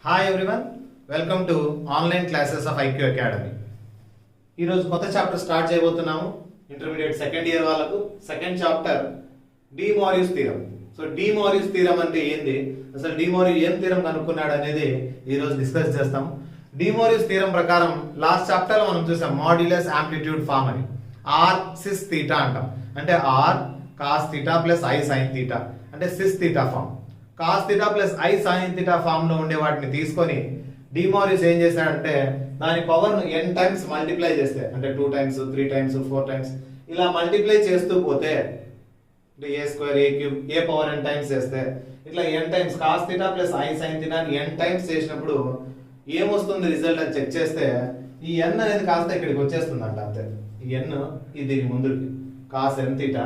Hi everyone, welcome to online classes of IQ academy. ఈరోజు కొత్త chapter start చేయబోతున్నాము. Intermediate second year వాళ్ళకు second chapter de Moivre's theorem. So de Moivre's theorem అంటే ఏంది, అసలు de Moivre's ఏం theorem కనుక్కున్నాడు అనేది ఈరోజు డిస్కస్ చేస్తాం. డి మోరిస్ థీరం ప్రకారం లాస్ట్ చాప్టర్ లో మనం చూసాం మాడ్యులస్ యాంప్లిట్యూడ్ ఫార్మ్ అని. ఆర్ సిస్ థీటా అంటాం, అంటే r cos theta plus i sine theta అంటే cis theta form. Cos theta plus i sine theta form లో ఉండే వాటిని తీసుకొని డి మోరిస్ ఏం చేశాడంటే దాని పవర్ ను n టైమ్స్ మల్టిప్లై చేస్తే, అంటే 2 టైమ్స్ 3 టైమ్స్ 4 టైమ్స్ ఇలా మల్టిప్లై చేస్తూ పోతే అంటే ఏ స్క్వేర్ ఏ క్యూబ్ ఏ పవర్ n టైమ్స్ చేస్తే ఇట్లా n times cos theta plus i sine theta n times చేసినప్పుడు ఏమొస్తుంది రిజల్ట్ అని చెక్ చేస్తే ఈ n అనేది కాస్త ఇక్కడికి వచ్చేస్తుంది అంట. అంతే, ఈ n ఇది దీని ముందుకి cos n theta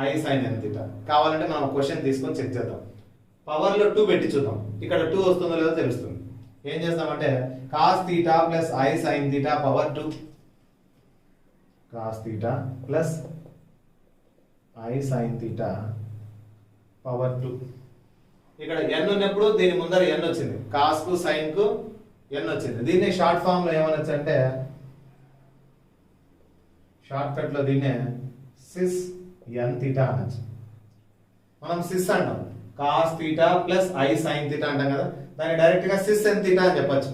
i sine n theta. కావాలంటే మనం క్వశ్చన్ తీసుకొని చెక్ చేద్దాం. పవర్ లో 2 పెట్టి చూద్దాం, ఇక్కడ 2 వస్తుందో లేదో తెలుస్తుంది. ఏం చేస్తామంటే cos theta plus i sine theta power 2 cos theta plus i sine theta power 2. ఇక్కడ n ఉన్నప్పుడు దీని ముందర n వచ్చింది, కాస్ కు సైన్ కు n వచ్చింది. దీన్ని షార్ట్ ఫామ్ లో ఏమనొచ్చు అంటే షార్ట్ కట్ లో దీన్నే సిస్ n థీటా అనొచ్చు. మనం సిస్ అంటాం, cos theta plus i sine theta అంటాం కదా, దాన్ని డైరెక్ట్ గా సిస్ n థీటా అని చెప్పొచ్చు.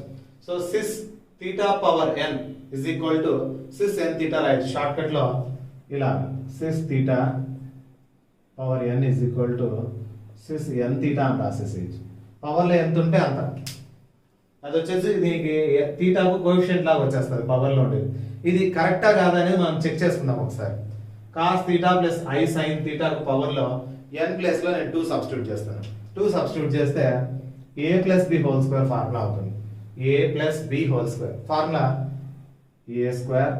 So cis theta power n is equal to cis n theta రాయొచ్చు షార్ట్ కట్ లో ఇలా. Cis theta power n is equal to cis n theta అని రాసేసేయచ్చు. పవర్ లో ఎంత ఉంటే అంత, అది వచ్చేసి దీనికి థీటాకు కోఎఫిషియంట్ లాగా వచ్చేస్తుంది పవర్ లో ఉండేది. ఇది కరెక్టా కాదా అనేది మనం చెక్ చేసుకుందాం ఒకసారి. Cos theta plus i sine థీటాకు పవర్ లో n ప్లేస్ లో నేను 2 సబ్స్టిట్యూట్ చేస్తాను. 2 సబ్స్టిట్యూట్ చేస్తే a plus b whole square formula అవుతుంది. a plus b whole square formula a square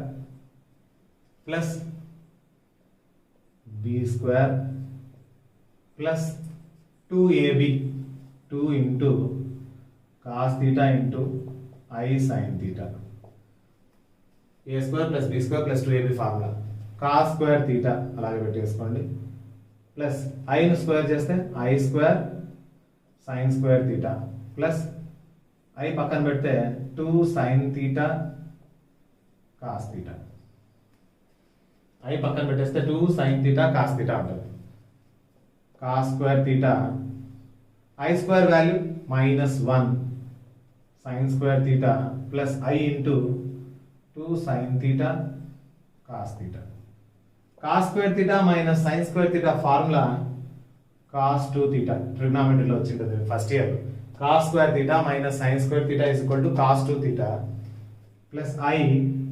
plus b square plus 2ab 2 into cos theta into i sine theta. a square plus b square plus 2ab formula. Cos square theta అలాగే పెట్టేసుకోండి, plus i ను square చేస్తే i square sine square theta plus i పక్కన పెడితే 2 sine theta cos theta. I పక్కన పెట్టేస్తే 2 sine theta cos theta ఉంటుంది. Cos square theta i square value -1 sine square theta plus i into 2 sine theta cos theta. Cos square theta minus sine square theta formula cos 2 theta. ట్రిగ్నామెట్రీలో వచ్చింది first year. Cos square theta minus sine square theta is equal to cos 2 theta plus i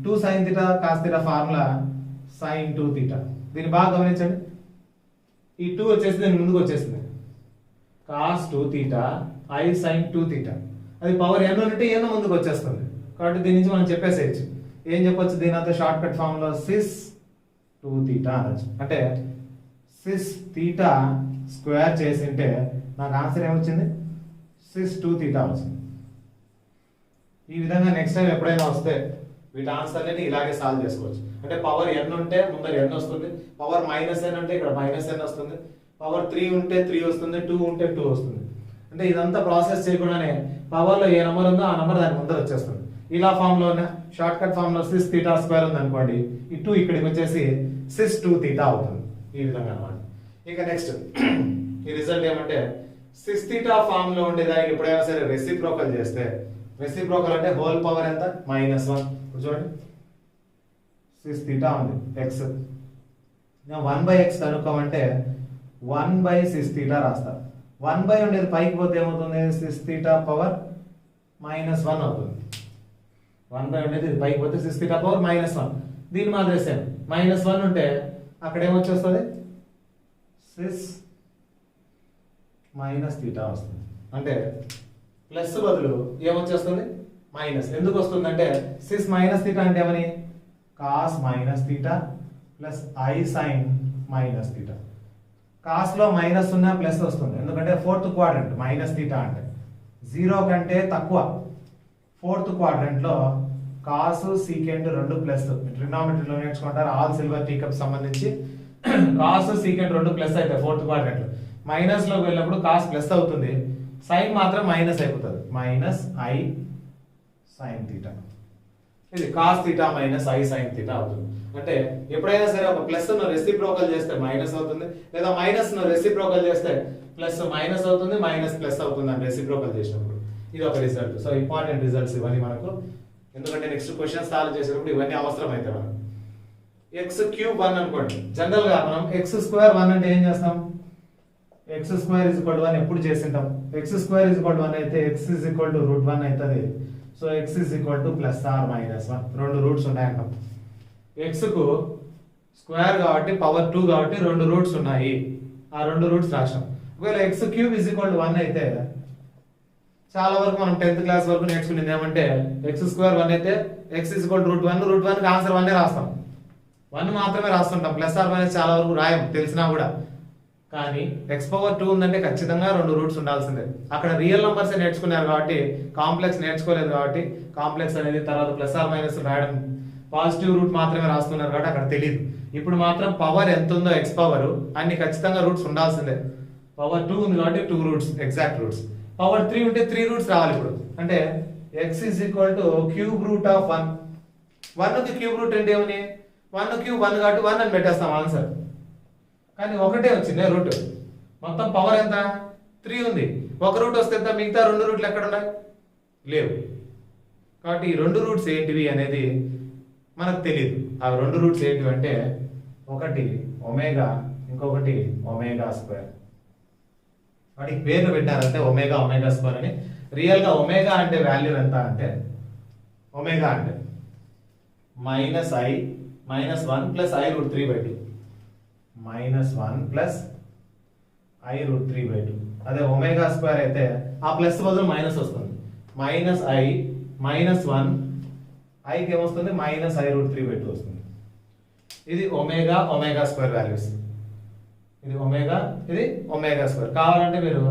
2 sine theta cos theta formula sine 2 theta. దీన్ని బాగా గమనించండి, ఈ 2 వచ్చేసి దీని ముందుకు వచ్చేసింది. Cos 2 theta i sine 2 theta, అది పవర్ n ఉంటే n ముందుకు వచ్చేస్తుంది. కాబట్టి దీని నుంచి మనం చెప్పేసేయచ్చు. ఏం చెప్పొచ్చు, దీని అంతా షార్ట్ కట్ ఫామ్ లో సిస్ 2 థీటా అనొచ్చు. అంటే సిస్ థీటా స్క్వేర్ చేసింటే నాకు ఆన్సర్ ఏమొచ్చింది, సిస్ 2 థీటా వచ్చింది. ఈ విధంగా నెక్స్ట్ టైం ఎప్పుడైనా వస్తే వీటి ఆన్సర్ అనేది ఇలాగే సాల్వ్ చేసుకోవచ్చు. అంటే పవర్ n ఉంటే ముందర n వస్తుంది, పవర్ -n ఉంటే ఇక్కడ -n వస్తుంది, పవర్ 3 ఉంటే 3 వస్తుంది, 2 ఉంటే 2 వస్తుంది. అంటే ఇదంతా ప్రాసెస్ చేయకుండానే పవర్ లో ఏ నెంబర్ ఉందో ఆ నెంబర్ దాని ముందర వచ్చేస్తుంది. ఇలా ఫామ్ లో షార్ట్ కట్ ఫామ్ లో సిస్ థీటా స్క్వేర్ ఉంది అనుకోండి, ఈ 2 ఇక్కడికి వచ్చేసి సిస్ 2 థీటా అవుతుంది. ఈ విధంగా అన్నమాట. ఇక నెక్స్ట్ ఈ రిజల్ట్ ఏమంటే సిస్ థీటా ఫామ్ లో ఉండేదానికి ఎప్పుడైనా సరే రెసిప్రోకల్ చేస్తే, రెసిప్రోకల్ అంటే హోల్ పవర్ ఎంత -1. చూడండి సిస్ థీటా ఉంది x, 1/x కనుక్కోమంటే 1/సిస్ థీటా రాస్తా. 1 ఉండేది పైకి పోతే ఏమవుతుంది, సిస్ థీటా పవర్ -1 అవుతుంది. 1 ఉండేది పైకి పోతే సిస్ థీటా పవర్ -1. దీని మాదిరి సేమ్ -1 ఉంటే అక్కడ ఏమొచ్చేస్తుంది, సిస్ థీటా వస్తుంది. అంటే ప్లస్ బదులు ఏమొచ్చేస్తుంది మైనస్. ఎందుకు వస్తుంది అంటే సిస్ థీటా అంటే ఏమని, cos theta plus i sine theta. Cos లో మైనస్ ఉన్నా ప్లస్ వస్తుంది, ఎందుకంటే 4th క్వాడ్రంట్ థీటా అంటే 0 కంటే తక్కువ. 4th క్వాడ్రంట్ లో కాస్ సీకెంట్ 2 ప్లస్. ట్రిగ్నామెట్రీలో నేర్చుకుంటారు ఆల్ సిల్వర్ టీ కప్ సంబంధించి కాస్ సీకెంట్ 2 ప్లస్ అయితే 4th క్వాడ్రంట్ లో మైనస్ లోకి వెళ్ళినప్పుడు కాస్ ప్లస్ అవుతుంది, సైన్ మాత్రం మైనస్ అయిపోతుంది, మైనస్ ఐ సైన్ థీటా. ఇది cos theta minus I sine theta అవుతుంది. అంటే ఎప్పుడైనా సరే ఒక ప్లస్ ను రెసిప్రోకల్ చేస్తే మైనస్ అవుతుంది, లేదా మైనస్ ను రెసిప్రోకల్ చేస్తే ప్లస్ మైనస్ అవుతుంది, మైనస్ ప్లస్ అవుతుంది అని రెసిప్రోకల్ చేసినప్పుడు. ఇది ఒక రిజల్ట్. సో ఇంపార్టెంట్ రిజల్ట్స్ ఇవన్నీ మనకు, ఎందుకంటే నెక్స్ట్ క్వశ్చన్ సాల్వ్ చేసేటప్పుడు ఇవన్నీ అవసరం అయితే మనకు. ఎక్స్ క్యూబ్ 1 అనుకోండి. జనరల్ గా మనం ఎక్స్ స్క్వేర్ 1 అంటే ఏం చేస్తాం? X square is equal to 1 ఎప్పుడు చేసింటాం? X square is equal to 1 అయితే x is equal to root 1 అవుతుంది. So x is equal to plus or minus 1. రెండు రూట్స్ ఉన్నాయంటాం. ఎక్స్ కు స్క్వేర్ కాబట్టి పవర్ 2 కాబట్టి రెండు రూట్స్ ఉన్నాయి. ఆ రెండు రూట్స్ రాసాం. ఒకవేళ X cube is equal to 1 అయితే చాలా వరకు మనం 10th క్లాస్ వరకు నేర్చుకునేది ఏమంటే ఎక్స్ స్క్వేర్ 1 అయితే x is equal to root 1, root 1 కి ఆన్సర్ 1 రాస్తాం. 1 మాత్రమే రాస్తుంటాం. ప్లస్ ఆర్ మైనస్ చాలా వరకు రాయం తెలిసినా కూడా. కానీ ఎక్స్ పవర్ 2 ఉందంటే ఖచ్చితంగా రెండు రూట్స్ ఉండాల్సిందే. అక్కడ రియల్ నంబర్స్ నేర్చుకున్నారు కాబట్టి, కాంప్లెక్స్ నేర్చుకోలేదు కాబట్టి, కాంప్లెక్స్ అనేది తర్వాత ప్లస్ ఆర్ మైనస్ రాయడం, పాజిటివ్ రూట్ మాత్రమే రాస్తున్నారు కాబట్టి అక్కడ తెలియదు. ఇప్పుడు మాత్రం పవర్ ఎంత ఉందో ఎక్స్ పవర్ అన్ని ఖచ్చితంగా రూట్స్ ఉండాల్సిందే. పవర్ 2 ఉంది కాబట్టి 2 రూట్స్ ఎగ్జాక్ట్ రూట్స్. పవర్ 3 ఉంటే 3 రూట్స్ రావాలి. ఇప్పుడు అంటే X is equal to cube root of 1. 1 కి క్యూబ్ రూట్ అంటే ఏమని? 1 క్యూబ్ 1 కాబట్టి 1 అని పెట్టేస్తాం ఆన్సర్. కానీ ఒకటే వచ్చింది రూట్. మొత్తం పవర్ ఎంత? 3 ఉంది. ఒక రూట్ వస్తే ఎంత? మిగతా రెండు రూట్లు ఎక్కడ ఉన్నాయి? లేవు. కాబట్టి ఈ రెండు రూట్స్ ఏంటివి అనేది మనకు తెలియదు. ఆ రెండు రూట్స్ ఏంటివి అంటే ఒకటి ఒమేగా, ఇంకొకటి ఒమేగా స్క్వేర్. వాటికి పేర్లు పెట్టారంటే ఒమేగా, ఒమేగా స్క్వేర్ అని. రియల్ గా ఒమేగా అంటే వాల్యూ ఎంత అంటే, ఒమేగా అంటే minus i minus 1 plus i root 3/2, minus 1 plus i root 3/2. అదే ఒమేగా స్క్వేర్ అయితే ఆ ప్లస్ బదులు మైనస్ వస్తుంది. మైనస్ ఐ మైనస్ 1, ఐకి ఏమొస్తుంది? మైనస్ ఐ రూట్ 3/2 వస్తుంది. ఇది ఒమేగా, ఒమేగా స్క్వేర్ వాల్యూస్. ఇది ఒమేగా, ఇది ఒమేగా స్క్వేర్. కావాలంటే మీరు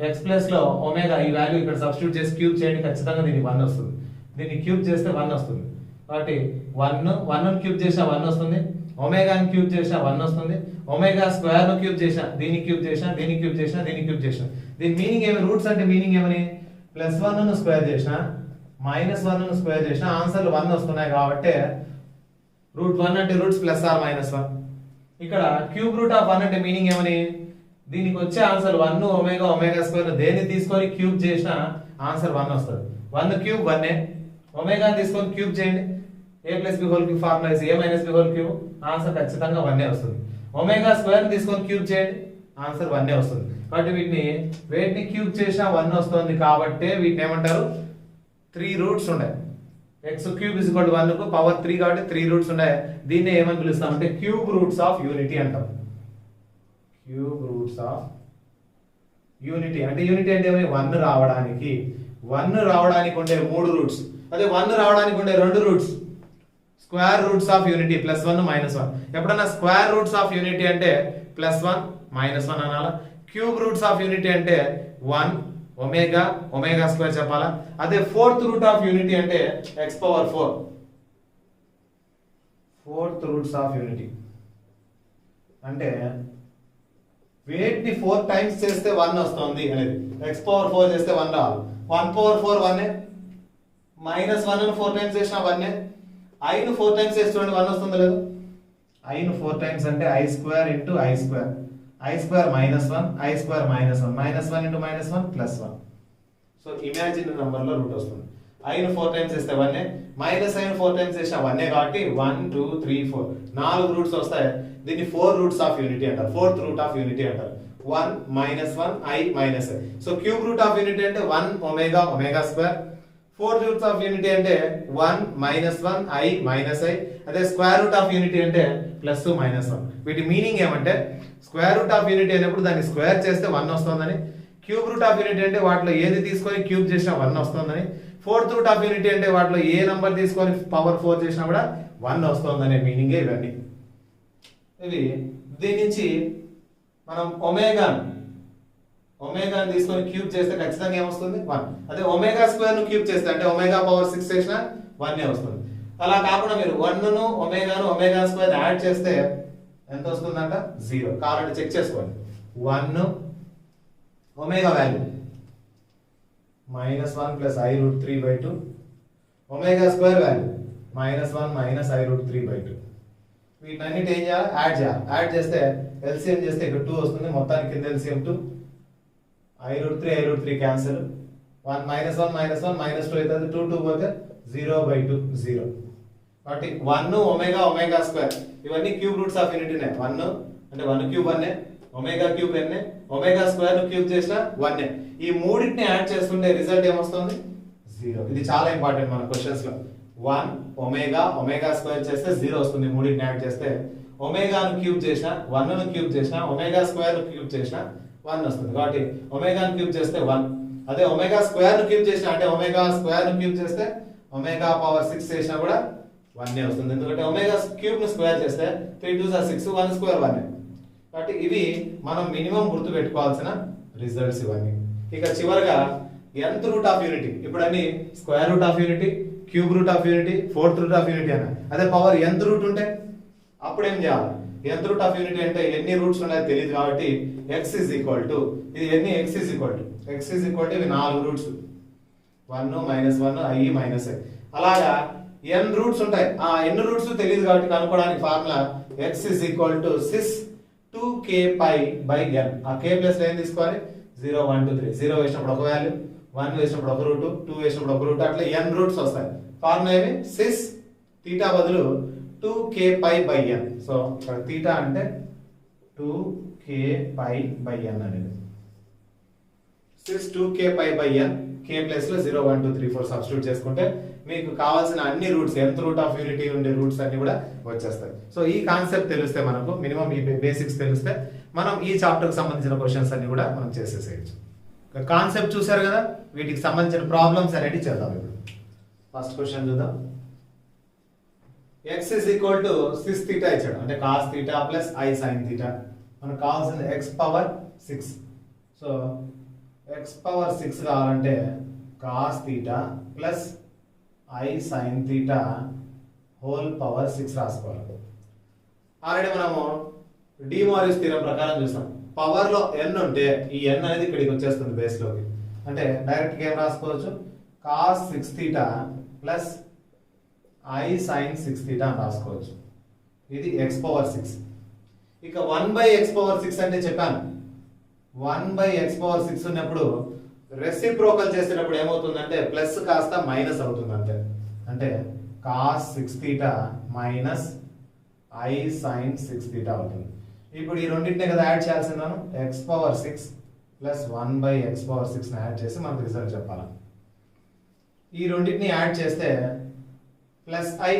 ఎక్స్ ప్లస్ లో ఒమేగా ఈ వాల్యూ ఇక్కడ సబ్స్టిట్యూట్ చేసి క్యూబ్ చేయండి, ఖచ్చితంగా దీనికి 1 వస్తుంది. దీన్ని క్యూబ్ చేస్తే 1 వస్తుంది. కాబట్టి 1 క్యూబ్ చేసినా 1 వస్తుంది, ఒమేగాని క్యూబ్ చేసినా 1 వస్తుంది, ఒమేగా స్క్వేర్ ను క్యూబ్ చేసినా, దీన్ని క్యూబ్ చేసినా, దీన్ని క్యూబ్ చేసినా, దీన్ని క్యూబ్ చేసినా. దీని మీనింగ్ ఏమి? రూట్స్ అంటే మీనింగ్ ఏమని? ప్లస్ 1 ను స్క్వేర్ చేసినా, మైనస్ 1 ను స్క్వేర్ చేసినా ఆన్సర్లు 1 వస్తున్నాయి కాబట్టి రూట్ 1 అంటే రూట్స్ ప్లస్ ఆర్ మైనస్ 1. ఇక్కడ క్యూబ్ రూట్ ఆఫ్ 1 అంటే మీనింగ్ ఏమని? దీనికి వచ్చే ఆన్సర్ 1 ఒమేగా, ఒమేగా స్క్వేర్ దేన్ని తీసుకొని క్యూబ్ చేసినా ఆన్సర్ 1 వస్తుంది. 1 క్యూబ్ 1, ఒమేగా తీసుకొని క్యూబ్ చేయండి, a plus b whole cube formula is a minus b whole cube, answer ఖచ్చితంగా 1 వస్తుంది. ఒమేగా స్క్వేర్ తీసుకొని క్యూబ్ చేయండి, ఆన్సర్ 1 వస్తుంది. కాబట్టి వేటిని క్యూబ్ చేసినా 1 వస్తుంది కాబట్టి వీటిని ఏమంటారు? 3 రూట్స్ ఉన్నాయి. X cube is equal to 1 కు పవర్ 3 కాబట్టి 3 రూట్స్ ఉన్నాయి. దీన్ని ఏమని పిలుస్తాం అంటే క్యూబ్ రూట్స్ ఆఫ్ యూనిటీ అంటాం. క్యూబ్ రూట్స్ ఆఫ్ యూనిటీ అంటే యూనిటీ అంటే 1 రావడానికి 1 రావడానికి ఉండే 3 రూట్స్, అదే 1 రావడానికి ఉండే 2 roots square roots of unity plus 1 minus 1. ఎప్పుడన్నా స్క్వేర్ రూట్స్ ఆఫ్ యూనిటీ అంటే ప్లస్ 1 మైనస్ 1 అనాలా. క్యూబ్ రూట్స్ ఆఫ్ యూనిటీ అంటే 1 ఒమేగా, ఒమేగా స్క్వేర్ చెప్పాలా. అదే ఫోర్త్ రూట్ ఆఫ్ యూనిటీ అంటే X power 4. Fourth roots of unity అంటే వేటిని 4 టైమ్స్ చేస్తే 1 వస్తుంది అనేది. ఎక్స్ పవర్ 4 చేస్తే 1 రావాలి. 1 పవర్ 4 1, మైనస్ 1 ను 4 టైమ్స్ చేసినా 1, ఐ ను 4 టైమ్స్ చేస్తే 1 వస్తుందో లేదు. ఐ ను 4 టైమ్స్ అంటే I square into I square, I square minus 1, I square minus 1, minus 1 into minus 1 plus 1. So imagine number లో రూట్ వస్తుంది. ఐ ను 4 టైమ్స్ చేస్తే 1, మైనస్ ఐ ను 4 టైమ్స్ చేసినా 1 కాబట్టి 1 2 3 4 4 రూట్స్ వస్తాయి. దీన్ని 4 రూట్స్ ఆఫ్ యూనిటీ అంటారు, ఫోర్త్ రూట్ ఆఫ్ యూనిటీ అంటారు. 1 minus 1 I minus I. So cube root of unity అంటే 1 omega, omega square. 4 roots of unity అంటే 1 మైనస్ 1 ఐ మైనస్ ఐ. అదే స్క్వేర్ రూట్ ఆఫ్ యూనిటీ అంటే plus minus 1. వీటి meaning ఏమంటే square root of unity అయినప్పుడు దాన్ని square చేస్తే 1 వస్తుందని, క్యూబ్ రూట్ ఆఫ్ యూనిటీ అంటే వాటిలో ఏది తీసుకొని క్యూబ్ చేసినా 1 వస్తుందని, ఫోర్త్ రూట్ ఆఫ్ యూనిటీ అంటే వాటిలో ఏ నంబర్ తీసుకొని పవర్ 4 చేసినా కూడా 1 వస్తుందనే మీనింగే ఇవన్నీ. ఇవి దీని నుంచి మనం ఒమేగాని తీసుకొని క్యూబ్ చేస్తే ఖచ్చితంగా ఏమొస్తుంది? 1. అదే ఒమేగా స్క్వేర్ ను క్యూబ్ చేస్తే అంటే ఒమేగా పవర్ 6 చేసినా 1 వస్తుంది. అలా కాకుండా మీరు 1 ను ఒమేగా స్క్వేర్ యాడ్ చేస్తే ఎంత వస్తుందంట? 0. కావాలంటే చెక్ చేసుకోండి. 1 omega value -1 plus i√3/2 omega square value -1 minus i√3/2 వీటన్నిటి ఏం చేయాలి యాడ్ చేస్తే ఎల్సిఎం చేస్తే ఇక్కడ 2 వస్తుంది మొత్తానికి కింద ఎల్సిఎం 2 i√3 క్యాన్సిల్ 1 -1 -1 -2 అవుతుంది 2 పోతే 0/2 0 కాబట్టి 1 ఒమేగా స్క్వేర్ ఇవన్నీ క్యూబ్ రూట్స్ ఆఫ్ యూనిటీనే 1 అంటే 1 cube 1 omega cube n omega square cube చేసిన 1 ఈ మూడింటిని యాడ్ చేస్తుంటే రిజల్ట్ ఏమొస్తుంది 0 ఇది చాలా ఇంపార్టెంట్ మన క్వశ్చన్స్ లో 1 ఒమేగా స్క్వేర్ చేస్తే 0 వస్తుంది మూడింటిని యాడ్ చేస్తే ఒమేగాను క్యూబ్ చేసిన 1 ను క్యూబ్ చేసిన ఒమేగా స్క్వేర్ క్యూబ్ చేసిన 1 వస్తుంది కాబట్టి ఒమేగాను క్యూబ్ చేస్తే 1 అదే ఒమేగా స్క్వేర్ ను క్యూబ్ చేసిన అంటే ఒమేగా స్క్వేర్ ను క్యూబ్ చేస్తే ఒమేగా పవర్ 6 చేసినా కూడా 1 వస్తుంది ఎందుకంటే ఒమేగా క్యూబ్ ను స్క్వేర్ చేస్తే 3 2 6 1 స్క్వేర్ 1 కాబట్టి ఇవి మనం మినిమం గుర్తు పెట్టుకోవాల్సిన రిజల్ట్స్ ఇవన్నీ ఇక చివరగా nth రూట్ ఆఫ్ యూనిటీ ఇప్పుడు అన్ని square root of unity cube root of unity fourth root of unity అన్న అదే పవర్ nth రూట్ ఉంటే అప్పుడు ఏం చేయాలి nth రూట్ ఆఫ్ యూనిటీ అంటే ఎన్ని రూట్స్ ఉన్నాయో తెలియదు కాబట్టి x is equal to ఇది ఎన్ని x is equal to ఇవి 4 రూట్స్ 1 -1 i మైనస్ i అలాగా n రూట్స్ ఉంటాయి ఆ n రూట్స్ తెలియదు కాబట్టి కనుక్కోవడానికి formula x is equal to sis 2k pi by n ఆ k ప్లస్ ఏం తీసుకోవాలి 0 1 2 3 0 వేసినప్పుడు ఒక వాల్యూ 1 వేసినప్పుడు ఒక రూట్ 2 వేసినప్పుడు ఒక రూట్ అట్లా n రూట్స్ వస్తాయి ఫార్ములా ఏమి సిస్ తీటా బదులు 2k pi by n so ఇక్కడ తీటా అంటే 2k pi by n అనేది cis 2k pi by n k plus లో 0 1 2 3 4 సబ్స్టిట్యూట్ చేసుకుంటే మీకు కావాల్సిన అన్ని roots nth route of unity ఉండే రూట్స్ అన్ని కూడా వచ్చేస్తాయి సో ఈ కాన్సెప్ట్ తెలిస్తే మనకు మినిమం ఈ బేసిక్స్ తెలిస్తే మనం ఈ చాప్టర్ కి సంబంధించిన క్వశ్చన్స్ అన్ని కూడా మనం చేసేసేయచ్చు కాన్సెప్ట్ చూసారు కదా వీటికి సంబంధించిన ప్రాబ్లమ్స్ అనేవి చేద్దాం ఇప్పుడు ఫస్ట్ క్వశ్చన్ చూద్దాం x is equal to sis theta ఇచ్చాడు అంటే cos theta plus i sin theta మనకు కావాల్సింది x power 6 so x power 6 కావాలంటే cos theta plus i sin theta whole power 6 రాసుకోవాలి ఆల్రెడీ మనము డి మోరిస్ థీరం ప్రకారం చూసాం పవర్ లో n ఉంటే ఈ n అనేది ఇక్కడికి వచ్చేస్తుంది బేస్ లోకి అంటే డైరెక్ట్ గా ఏం రాసుకోవచ్చు cos 6 theta plus i sin 6 theta అని రాసుకోవచ్చు ఇది x పవర్ 6 ఇక 1/x పవర్ 6 అంటే చెప్పాను 1/x పవర్ 6 ఉన్నప్పుడు రెసిప్రోకల్ చేసేటప్పుడు ఏమవుతుందంటే ప్లస్ కాస్త మైనస్ అవుతుంది అంతే అంటే cos 6 theta minus i sin 6 theta అవుతుంది ఇప్పుడు ఈ రెండింటినే కదా యాడ్ చేయాల్సిందాను x power 6 plus 1/x power 6 ని యాడ్ చేసి మనకు రిజల్ట్ చెప్పాలి ఈ రెండింటిని యాడ్ చేస్తే plus i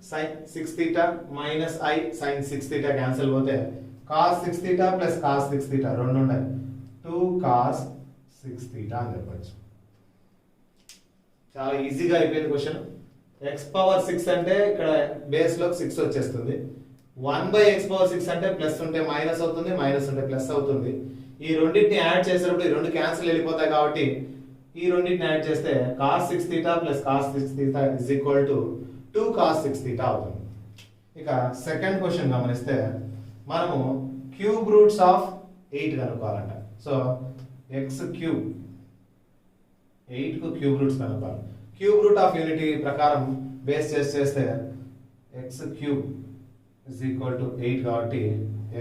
sin 6 theta minus i sin 6 theta cancel పోతే cos 6 theta plus cos 6 theta రెండు ఉన్నాయి 2 cos 6 theta అని చెప్పొచ్చు చాలా ఈజీగా అయిపోయింది క్వశ్చన్ x పవర్ 6 అంటే ఇక్కడ బేస్ లో 6 వచ్చేస్తుంది 1/x పవర్ 6 అంటే ప్లస్ ఉంటే మైనస్ అవుతుంది మైనస్ ఉంటే ప్లస్ అవుతుంది ఈ రెండింటిని యాడ్ చేసేటప్పుడు ఈ రెండు క్యాన్సిల్ వెళ్ళిపోతాయి కాబట్టి ఈ రెండింటిని యాడ్ చేస్తే cos 6 theta plus cos 6 theta is equal to 2 cos 6 theta అవుతుంది ఇక సెకండ్ క్వశ్చన్ గమనిస్తే మనము క్యూబ్ రూట్స్ ఆఫ్ 8 కనుక్కోవాలంట సో x క్యూబ్ 8 కు క్యూబ్ రూట్స్ కనుక్కోవాలి క్యూబ్ రూట్ ఆఫ్ యూనిటీ ప్రకారం బేస్ చేస్తే x cube is equal to 8 కాబట్టి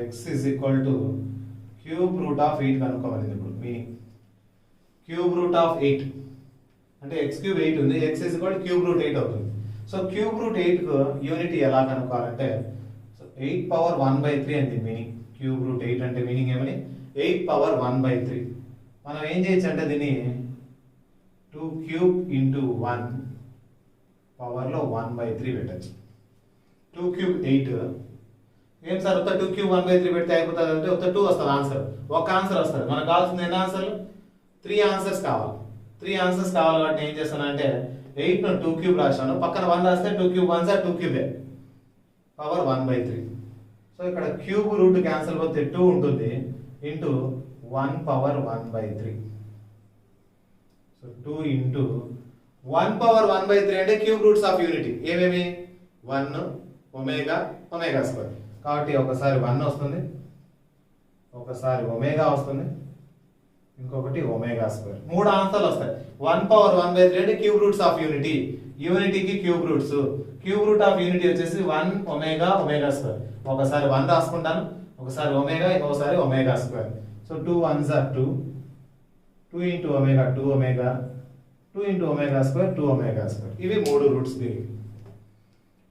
x is equal to cube root of 8 కనుక్కోవాలి ఇప్పుడు మీనింగ్ క్యూబ్ రూట్ ఆఫ్ 8 అంటే x క్యూబ్ 8 ఉంది x is equal to cube route 8 అవుతుంది so cube root 8 కు unity ఎలా కనుక్కోవాలంటే సో 8 పవర్ 1/3 అని మీనింగ్ క్యూబ్ రూట్ 8 అంటే మీనింగ్ ఏమని 8 పవర్ 1/3 మనం ఏం చేయొచ్చు అంటే దీన్ని 2 క్యూబ్ ఇంటూ 1 పవర్ లో 1/3 పెట్టచ్చు 2 క్యూబ్ 8 ఏం సార్ ఒక 2 క్యూబ్ 1/3 పెడితే అయిపోతుంది అంటే ఒక 2 వస్తుంది ఆన్సర్ ఒక ఆన్సర్ వస్తుంది మనకు కావాల్సింది ఎన్ని ఆన్సర్లు 3 ఆన్సర్స్ కావాలి 3 ఆన్సర్స్ కావాలి కాబట్టి ఏం చేస్తానంటే 8 ను 2 క్యూబ్ రాశాను పక్కన 1 రాస్తే 2 క్యూబ్ 1 సార్ 2 క్యూబే పవర్ 1/3 సో ఇక్కడ క్యూబ్ రూట్ క్యాన్సిల్ పోతే 2 ఉంటుంది into 1 power 1/3 so 2 into 1 power 1/3 అంటే క్యూబ్ రూట్స్ ఆఫ్ యూనిటీ ఏమేమి 1 ఒమేగా స్క్వేర్ కాబట్టి ఒకసారి 1 వస్తుంది ఒకసారి ఒమేగా వస్తుంది ఇంకొకటి ఒమేగా స్క్వేర్. 3 ఆన్సర్లు వస్తాయి. 1/1/3 అంటే క్యూబ్ రూట్స్ ఆఫ్ యూనిటీ. యూనిటీకి cube roots. Cube root of unity వచ్చేసి 1 ఒమేగా స్క్వేర్. ఒకసారి 1 రాసుకుంటాను, ఒకసారి ఒమేగా, ఇంకొకసారి omega square. So 2 1s are 2, 2 into omega 2 omega, 2 into omega square 2 omega square. ఇవి 3 రూట్స్ దీనికి.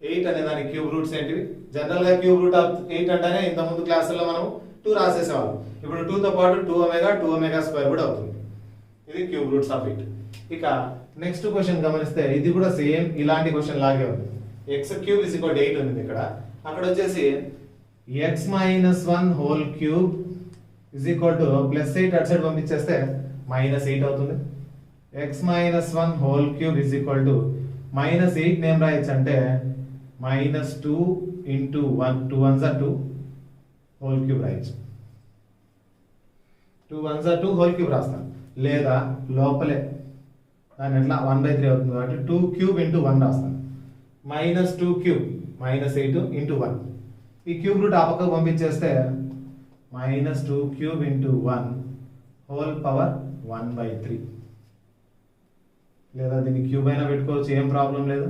8 అనే దానికి క్యూబ్ రూట్స్ ఏంటివి? జనరల్ గా క్యూబ్ రూట్ ఆఫ్ 8 అంటేనే ఇంత ముందు క్లాసుల్లో మనం 2 రాసేసేవాళ్ళం. ఇప్పుడు 2 తో పాటు 2 ఒమేగా స్క్వేర్ కూడా అవుతుంది. ఇది క్యూబ్ రూట్స్ ఆఫ్ 8. ఇక నెక్స్ట్ క్వశ్చన్ గమనిస్తే ఇది కూడా సేమ్ ఇలాంటి క్వశ్చన్ లాగే ఉంది. x cube is equal to 8 ఉంది ఇక్కడ. అక్కడ వచ్చేసి x minus 1 whole cube is equal to plus 8 అటు సైడ్ పంపించేస్తే మైనస్ 8 అవుతుంది. x minus 1 whole cube is equal to minus 8 name రాయొచ్చు అంటే minus 2 into 1, 2 1s are 2 whole cube రాయొచ్చు. 2 1s are 2 హోల్ క్యూబ్ రాస్తాను. లేదా లోపలే దాని ఎట్లా 1/3 అవుతుంది కాబట్టి 2 క్యూబ్ ఇంటూ 1 రాస్తాను. Minus 2 cube minus 8 into 1. ఈ క్యూబ్ రూట్ ఆ పక్కకు పంపించేస్తే minus 2 cube into 1 whole power 1/3. లేదా దీన్ని క్యూబ్ అయినా పెట్టుకోవచ్చు, ఏం ప్రాబ్లం లేదు.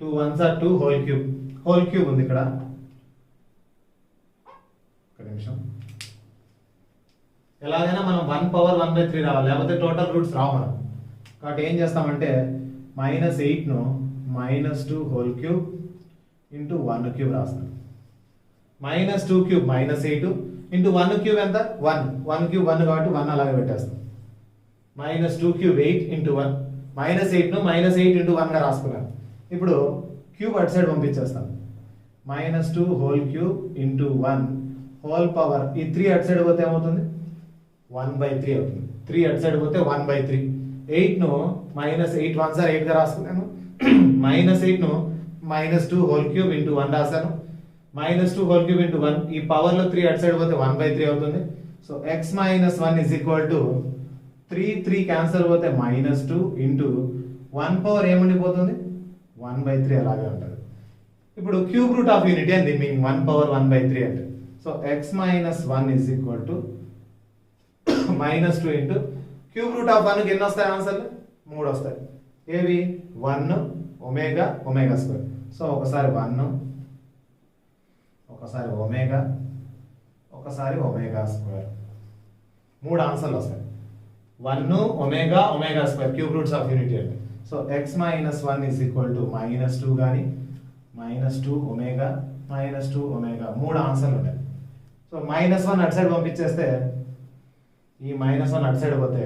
2 1s are 2 హోల్ క్యూబ్ ఉంది ఇక్కడ. ఒక నిమిషం. ఎలాగైనా మనం 1/1/3 రావాలి, లేకపోతే టోటల్ రూట్స్ రావు మనం. కాబట్టి ఏం చేస్తామంటే మైనస్ 8ను minus 2 whole cube into 1 cube రాస్తాం. Minus 2 cube minus 8 into 1 cube ఎంత? 1 క్యూబ్ 1 కాబట్టి 1 అలాగే పెట్టేస్తాం. Minus 2 cube 8 into 1. మైనస్ 8ను మైనస్ 8 ఇంటూ 1గా రాసుకున్నాను. ఇప్పుడు క్యూబ్ అటు సైడ్ పంపించేస్తాం. Minus 2 whole cube into 1 whole power, ఈ 3 అటు సైడ్ పోతే ఏమవుతుంది? 1/3 అవుతుంది. 3 అటు సైడ్ పోతే 1/3. 8ను మైనస్ 8 1s are 8గా రాసుకున్నాను. మైనస్ 8ను మైనస్ 2 హోల్ క్యూబ్ ఇంటూ 1 రాశాను. మైనస్ 2 హోల్ క్యూబ్ ఇంటూ 1, ఈ పవర్ లో 3 అటు సైడ్ పోతే 1/3 అవుతుంది. So x minus 1 is equal to 3 cancel పోతే మైనస్ 2 ఇంటూ 1 పవర్ ఏముండిపోతుంది? 1/3 అలాగే ఉంటుంది. ఇప్పుడు క్యూబ్ రూట్ ఆఫ్ యూనిటీ అని దీని 1/1/3 అంటే. So x minus 1 is equal to minus 2 into cube root of 1కి ఎన్ని వస్తాయి ఆన్సర్లు? 3 వస్తాయి. ఏవి? 1 ఒమేగా స్క్వేర్. సో ఒకసారి 1, ఒకసారి ఒమేగా స్క్వేర్. 3 ఆన్సర్లు వస్తాయి. 1 omega square cube roots of unity అంటే. So x minus 1 is equal to minus 2 కానీ మైనస్ 2 ఒమేగా 3 ఆన్సర్లు ఉన్నాయి. సో మైనస్ 1 అటు సైడ్ పంపించేస్తే ఈ మైనస్ 1 అటు సైడ్ పోతే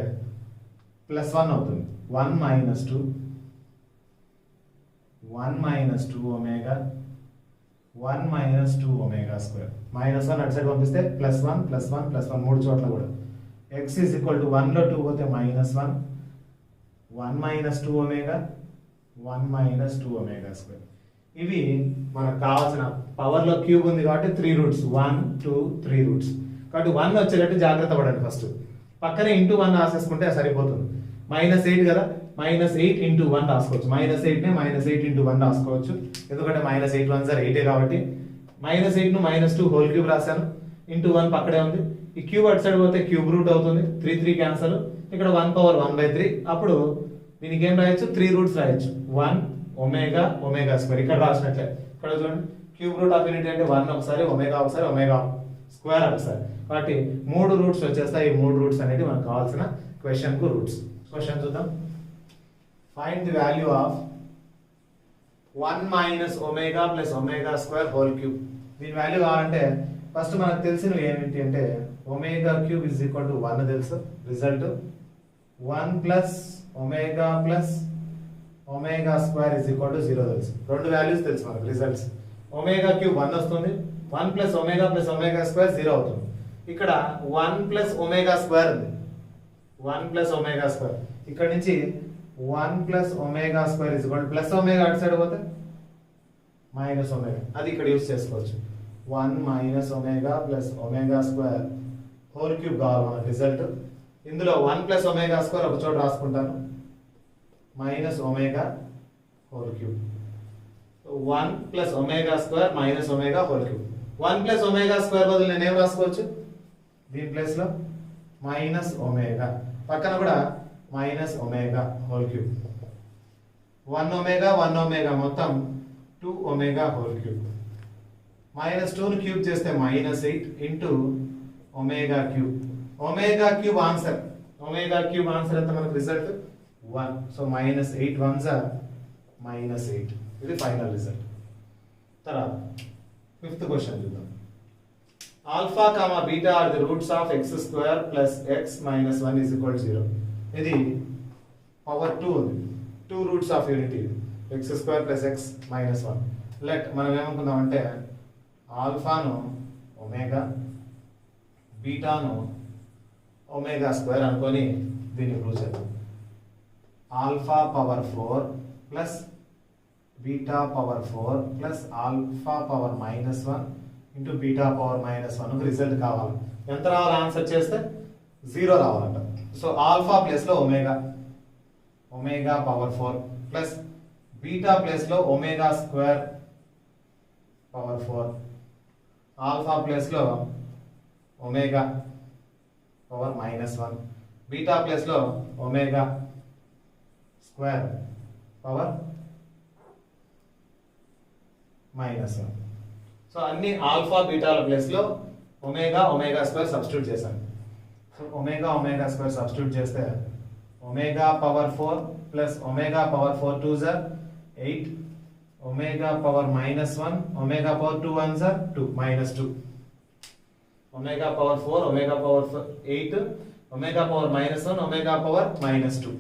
ప్లస్ 1 అవుతుంది. 1 minus 2 omega 1 minus 2 omega square. Minus 1 అటు సైడ్ పంపిస్తే ప్లస్ 1 ప్లస్ 1 ప్లస్ 1 3 చోట్ల కూడా. x ఈజ్ ఈక్వల్ టు 1లో 2 పోతే minus 1 minus 2 omega 1 minus 2 omega square. ఇవి మనకు కావాల్సిన పవర్లో క్యూబ్ ఉంది కాబట్టి 3 రూట్స్, 1 2 3 రూట్స్. కాబట్టి 1 వచ్చేటట్టు జాగ్రత్త పడండి. ఫస్ట్ పక్కనే ఇంటూ 1 రాసేసుకుంటే సరిపోతుంది. మైనస్ 8 కదా, మైనస్ 8 ఇంటూ 1 రాసుకోవచ్చు. మైనస్ 8నే మైనస్ 8 ఇంటూ 1 రాసుకోవచ్చు. ఎందుకంటే మైనస్ 8 1s are 8 కాబట్టి. మైనస్ 8ను మైనస్ 2 హోల్ క్యూబ్ రాశాను. ఇంటూ 1 పక్కనే ఉంది. ఈ క్యూబ్ అటు సైడ్ పోతే క్యూబ్ రూట్ అవుతుంది. 3 క్యాన్సల్. ఇక్కడ 1/1/3. అప్పుడు దీనికి ఏం రాయొచ్చు? 3 రూట్స్ రాయొచ్చు. 1 ఒమేగా స్క్వేర్ ఇక్కడ రాసినట్లే. ఇక్కడ చూడండి, క్యూబ్ రూట్ ఆఫ్ యూనిటీ అంటే 1 ఒకసారి, ఒమేగా ఒకసారి, ఒమేగా స్క్వేర్ ఒకసారి. కాబట్టి 3 రూట్స్ వచ్చేస్తాయి. ఈ 3 రూట్స్ అనేది మనకు కావాల్సిన క్వశ్చన్ కు రూట్స్. క్వశ్చన్ చూద్దాం. Find the value of 1 minus omega plus omega square whole cube. దీని వాల్యూ కావాలంటే ఫస్ట్ మనకు తెలిసినవి ఏమిటి అంటే omega cube is equal to 1 తెలుసు. Result 1 plus omega square is equal to 0 తెలుసు. 2 వాల్యూస్ తెలుసు మనకు రిజల్ట్స్. ఒమేగా క్యూబ్ 1 వస్తుంది. 1 ప్లస్ ఒమేగా స్క్వేర్ 0 అవుతుంది. ఇక్కడ 1 ప్లస్ ఒమేగా స్క్వేర్ ఉంది. 1 ప్లస్ ఒమేగా స్క్వేర్. ఇక్కడ నుంచి 1 plus omega square is equal to plus omega అటు సైడ్ పోతే మైనస్ ఒమేగా. అది ఇక్కడ యూస్ చేసుకోవచ్చు. 1 minus omega plus omega square whole cube కావాలి మనకు రిజల్ట్. ఇందులో 1 ప్లస్ ఒమేగా స్క్వేర్ ఒక చోట రాసుకుంటాను. Minus omega whole cube. 1 plus omega square minus omega whole cube. 1 plus omega square బదులు నేను ఏం రాసుకోవచ్చు? దీని ప్లేస్ లో మైనస్ ఒమేగా, పక్కన కూడా minus omega whole cube, 1 omega 1 omega మొత్తం 2 ఒమేగా హోల్ క్యూబ్, -2ని క్యూబ్ చేస్తే -8 into omega cube. Omega cube answer, omega cube answer ఎంత మనకు రిజల్ట్ 1. సో -8 1 -8, ఇది ఫైనల్ రిజల్ట్. తర్వాత 5th క్వశ్చన్ చూద్దాం. Alpha comma beta are the roots of x² plus x minus 1 is equal 0. ఇది power 2 ఉంది, 2 roots of unity, x² plus x minus 1. Let మనం ఏమనుకుందాం అంటే ఆల్ఫాను ఒమేగా, బీటాను ఒమేగా స్క్వేర్ అనుకొని దీన్ని ప్రూవ్ చేద్దాం. Alpha power 4 plus beta power 4 plus alpha power -1 into beta power -1 result కావాలి. ఎంత రావాలి ఆన్సర్ చేస్తే 0 రావాలంట. సో ఆల్ఫా ప్లేస్లో omega, omega power 4 plus beta ప్లేస్లో ఒమేగా స్క్వేర్ పవర్ 4, ఆల్ఫా ప్లేస్లో ఒమేగా పవర్ -1, బీటా ప్లేస్లో ఒమేగా స్క్వేర్ పవర్ -1. సో అన్ని alpha బీటాల ప్లేస్లో ఒమేగా ఒమేగా స్క్వేర్ సబ్స్టిట్యూట్ చేశాను. So omega omega square substitute చేస్తే omega power 4 plus omega power 4 2 జర్ 8, omega power -1 omega power 2 1 జర్ 2 -2, omega power 4 omega power 8 omega power -1 omega power -2.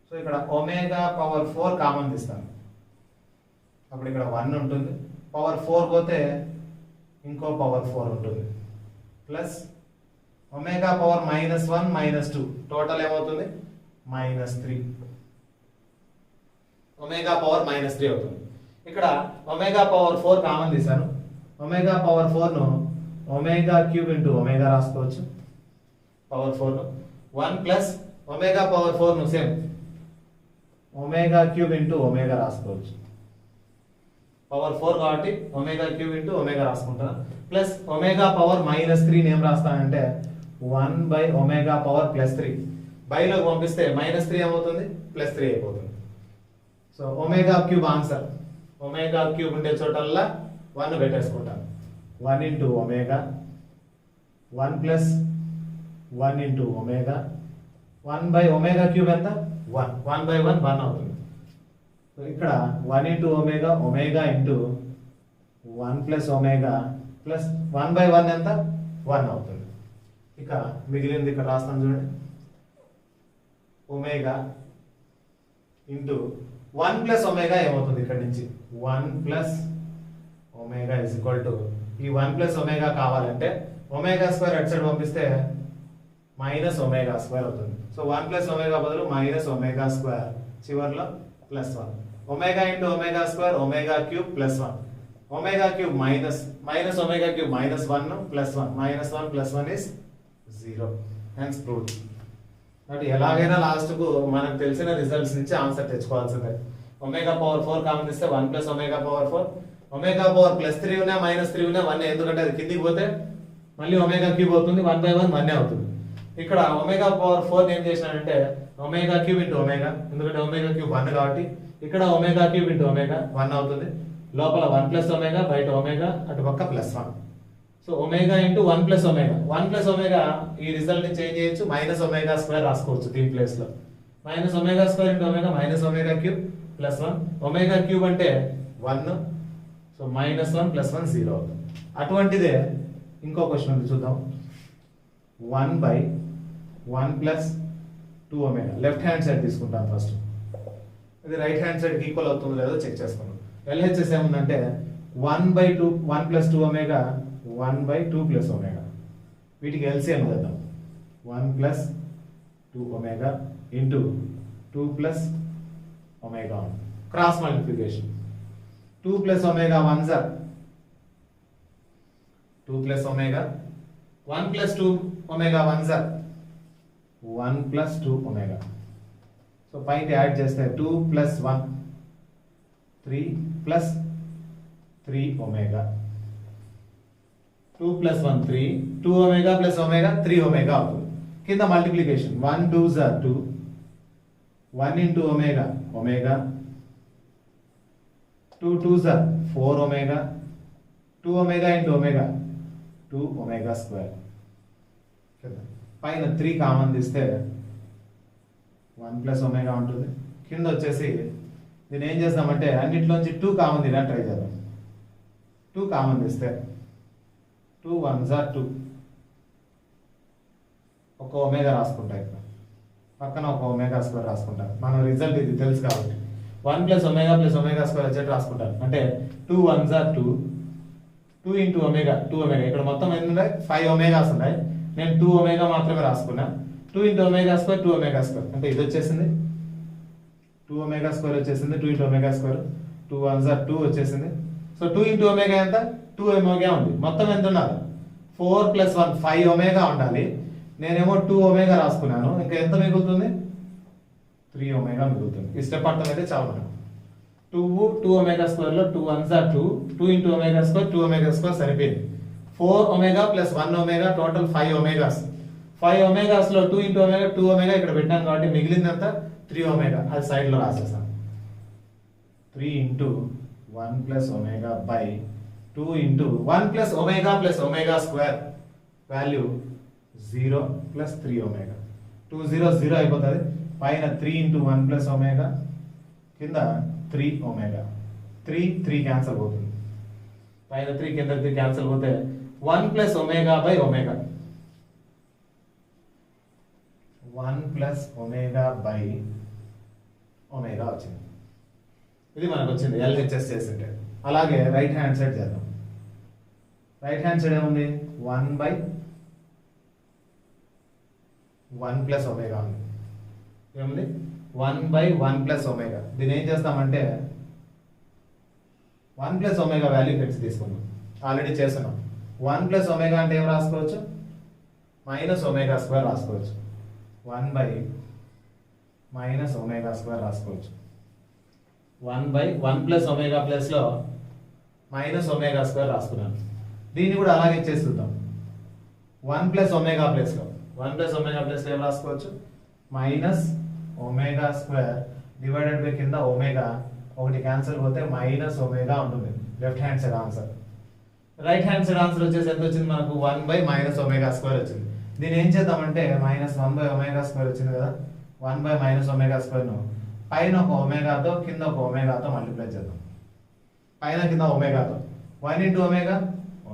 So ఇక్కడ omega power 4 common తీస్తాను, అప్పుడు ఇక్కడ 1 ఉంటుంది, power 4 పోతే ఇంకో power 4 ఉంటుంది, ప్లస్ ఒమేగా పవర్ -1 -2 టోటల్ ఏమవుతుంది -3, ఒమేగా పవర్ -3 అవుతుంది. ఇక్కడ ఒమేగా పవర్ 4 కామన్ తీశాను, ఒమేగా పవర్ 4ను ఒమేగా క్యూబ్ ఇంటూ ఒమేగా రాసుకోవచ్చు, పవర్ 4ను 1 ప్లస్ ఒమేగా పవర్ 4ను same omega cube into omega రాసుకోవచ్చు, పవర్ 4 కాబట్టి ఒమేగా క్యూబ్ ఇంటూ ఒమేగా రాసుకుంటాను, ప్లస్ ఒమేగా పవర్ -3 ఏం రాస్తానంటే 1 బై ఒమేగా పవర్ +3, బైలోకి పంపిస్తే -3 ఏమవుతుంది +3 అయిపోతుంది. So omega cube answer, omega cube ఉండే చోటల్లా 1 పెట్టేసుకుంటాను, 1 into omega 1 plus 1 into omega 1 by omega cube ఎంత 1, 1 బై 1 1 అవుతుంది. సో ఇక్కడ 1 into omega omega into 1 plus omega plus 1 by 1 ఎంత 1 అవుతుంది. ఇక మిగిలింది ఇక్కడ రాస్తాను చూడండి, ఒమేగా ఇంటూ 1 ప్లస్ ఒమేగా ఏమవుతుంది ఇక్కడ నుంచి 1 plus omega is equal to, ఈ 1 ప్లస్ ఒమేగా కావాలంటే ఒమేగా స్క్వేర్ అటు సైడ్ పంపిస్తే మైనస్ ఒమేగా స్క్వేర్ అవుతుంది. సో 1 ప్లస్ ఒమేగా బదులు మైనస్ ఒమేగా స్క్వేర్, చివర్లో +1, omega into omega square omega cube +1, omega cube minus omega cube -1 +1, -1 +1 is 0, hence proved. కాబట్టి ఎలాగైనా last కు మనకు తెలిసిన రిజల్ట్స్ నుంచి ఆన్సర్ తెచ్చుకోవాల్సిందే. ఒమేగా పవర్ 4 కామన్ ఇస్తే 1 plus omega power 4, omega power +3 ఉన్నా -3 ఉన్నా 1, ఎందుకంటే అది కిందికి పోతే మళ్ళీ ఒమేగా క్యూబ్ అవుతుంది, 1 బై 1 1 అవుతుంది. ఇక్కడ ఒమేగా పవర్ 4 ఏం చేసినానంటే ఒమేగా క్యూబ్ ఇంటూ ఒమేగా, ఎందుకంటే ఒమేగా క్యూబ్ 1 కాబట్టి ఇక్కడ ఒమేగా క్యూబ్ ఇంటూ ఒమేగా 1 అవుతుంది, లోపల 1 ప్లస్ ఒమేగా బయట ఒమేగా అటు పక్క +1. So omega into 1 plus omega, 1 plus omega ఈ రిజల్ట్ ని చేంజ్ చేయొచ్చు, మైనస్ ఒమేగా స్క్వేర్ రాసుకోవచ్చు దీని ప్లేస్ లో, minus omega square into omega minus omega cube +1, omega cube అంటే 1, సో -1 +1 0 అవుతుంది. అటువంటిదే ఇంకో క్వశ్చన్ ఉంది చూద్దాం. 1 by 1 plus 2 omega, left hand side తీసుకుంటాం ఫస్ట్, ఇది రైట్ హ్యాండ్ సైడ్ ఈక్వల్ అవుతుందో లేదో చెక్ చేసుకున్నాం. LHS ఏముందంటే 1 by 2 1 plus 2 omega 1 by 2 plus omega, వీటికి LCM చేద్దాం, 1 plus 2 omega into 2 plus omega, cross multiplication, 2 plus omega 1 జర్ 2 plus omega, 1 plus 2 omega 1 జర్ 1 plus 2 omega. So పైకి add చేస్తే 2 plus 1 3 plus 3 omega, 2 plus 1 3, 2 omega plus omega 3 omega అవుతుంది. కింద multiplication 1 2s are 2, 1 into omega omega, 2 2s are 4 omega, 2 omega into omega 2 omega square. పైన 3 common తీస్తే 1 plus omega ఉంటుంది. కింద వచ్చేసి దీన్ని ఏం చేస్తామంటే అన్నిట్లోంచి 2 కామన్ తీయడానికి ట్రై చేద్దాం. 2 కామన్ తీస్తే 2 1s are 2, ఒక ఒమేగా రాసుకుంటా, ఇక్కడ పక్కన ఒక ఒమేగా స్క్వేర్ రాసుకుంటా. మనం రిజల్ట్ ఇది తెలుసు కాబట్టి 1 ప్లస్ ఒమేగా స్క్వేర్ వచ్చేట్టు రాసుకుంటాను. అంటే 2 1s are 2, 2 into omega 2 omega, ఇక్కడ మొత్తం ఎన్ని ఉన్నాయి 5 ఒమేగాస్ ఉన్నాయి. నేను 2 ఒమేగా మాత్రమే రాసుకున్నా. 2 into omega square 2 omega square, అంటే ఇది వచ్చేసింది 2 ఒమేగా స్క్వేర్ వచ్చేసింది. 2 into omega square 2 1s are 2 వచ్చేసింది. సో 2 ఇంటూ ఒమేగా ఎంత 2 ఒమేగా ఉంది. మొత్తం ఎంత ఉన్నారు 4 ప్లస్ 1 5 ఒమేగా ఉండాలి. నేనేమో 2 ఒమేగా రాసుకున్నాను. ఇంకా ఎంత మిగులుతుంది 3 ఒమేగా మిగులుతుంది. ఈ స్టెప్ అర్థమైతే చాలు మనకు. 2 ఒమేగా స్క్వేర్ లో 2 1s are 2, 2 into omega square 2 omega square సరిపోయింది. 4 ఒమేగా ప్లస్ 1 ఒమేగా టోటల్ 5 ఒమేగాస్. 5 ఒమేగాస్ లో 2 ఇంటూ ఒమేగా 2 ఒమేగా ఇక్కడ పెట్టాను కాబట్టి మిగిలిందంతా 3 ఒమేగా. అది సైడ్ లో రాసేసాను. 3 into 1 plus omega by 2 into 1 plus omega square value 0 plus 3 omega. 2 0 0 అయిపోతుంది. పైన 3 ఇంటూ 1 ప్లస్ ఒమేగా, కింద 3 ఒమేగా. 3 క్యాన్సల్ పోతుంది. పైన 3 కింద 3 క్యాన్సల్ పోతే 1 plus omega by omega, 1 plus omega by omega వచ్చింది. ఇది మనకు వచ్చింది ఎల్హెచ్ఎస్ చేసింటే. అలాగే రైట్ హ్యాండ్ సైడ్ చేద్దాం. రైట్ హ్యాండ్ సైడ్ ఏముంది 1 బై 1 ప్లస్ ఒమేగా ఉంది. ఏముంది 1 బై 1 ప్లస్ ఒమేగా. దీన్ని ఏం చేస్తామంటే 1 ప్లస్ ఒమేగా వాల్యూ ఫిక్స్ తీసుకుందాం. ఆల్రెడీ చేస్తున్నాం. 1 ప్లస్ ఒమేగా అంటే ఏం రాసుకోవచ్చు మైనస్ ఒమేగా స్క్వేర్ రాసుకోవచ్చు. 1 బై మైనస్ ఒమేగా స్క్వేర్ రాసుకోవచ్చు. 1 బై 1 ప్లస్ ఒమేగా ప్లస్ లో మైనస్ ఒమేగా స్క్వేర్ రాసుకున్నాను. దీన్ని కూడా అలాగే చేస్తుందాం. 1 ప్లస్ ఒమేగా ప్లస్ లో 1 ప్లస్ ఒమేగా ప్లస్ లో ఏం రాసుకోవచ్చు minus omega square divided by కింద ఒమేగా, ఒకటి క్యాన్సిల్ పోతే మైనస్ ఒమేగా ఉంటుంది. Left hand side answer. Right hand side answer వచ్చేసి ఎంత వచ్చింది మనకు 1 బై మైనస్ ఒమేగా స్క్వేర్ వచ్చింది. దీన్ని ఏం చేద్దామంటే మైనస్ 1 బై ఒమేగా స్క్వేర్ వచ్చింది కదా, 1 బై మైనస్ ఒమేగా స్క్వేర్ ను పైన ఒక ఒమేగాతో కింద ఒక ఒమేగాతో మల్టిప్లై చేద్దాం. పైన కింద ఒమేగాతో 1 into omega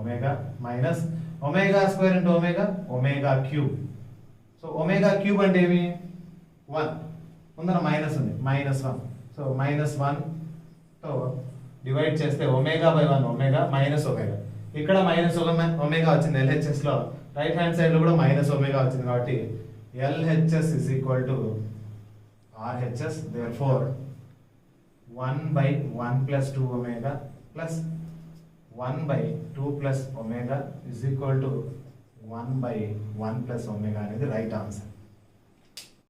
omega minus omega square into omega omega cube. So omega cube అంటే ఏమి 1 ముందర మైనస్ ఉంది -1. సో -1 తో డివైడ్ చేస్తే omega by 1 omega minus omega. ఇక్కడ మైనస్ ఒమేగా వచ్చింది LHS లో. రైట్ హ్యాండ్ సైడ్ లో కూడా మైనస్ ఒమేగా వచ్చింది కాబట్టి LHS is equal to RHS. Therefore 1 by 1 plus 2 omega plus 1 by 2 plus omega is equal to 1 by 1 plus omega అనేది right answer.